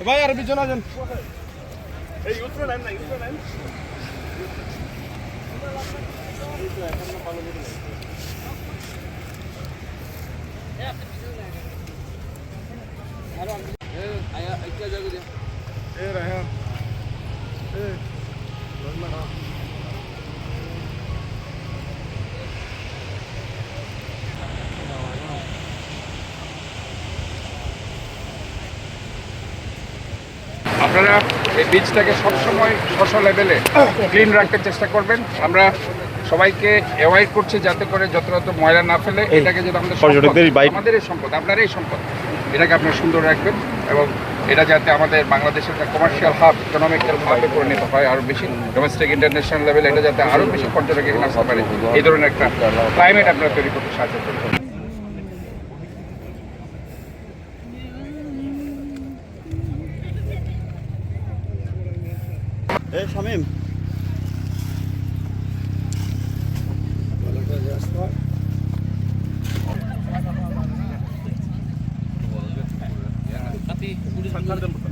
ভাই আর পিছনে আসেন এই উত্তর লাইন না উত্তর লাইন এই তো এখন না ভালো করে এই আপনি পিছনে যান আর আয়া একটা জায়গা দে এই রাহা এই লড়না না আপনারা এই বীজটাকে সবসময় শস্য লেভেলে ক্লিন রাখতে চেষ্টা করবেন। আমরা সবাইকে অ্যাভয়েড করছি যাতে করে যত ময়লা না ফেলে এটাকে যদি আমাদের এই সম্পদ আপনার এই সম্পদ এটাকে আপনারা সুন্দর রাখবেন এবং এটা যাতে আমাদের বাংলাদেশের একটা কমার্শিয়াল হাব ইকোনমিক্যাল হাবে পরিণত হয় আরও বেশি ডোমেস্টিক ইন্টারন্যাশনাল লেভেলে এটা যাতে আরও বেশি পর্যটক এখানে আসতে পারে এই ধরনের একটা ক্লাইমেট আপনারা তৈরি করতে সাহায্য করবেন। এই শামিম সরকার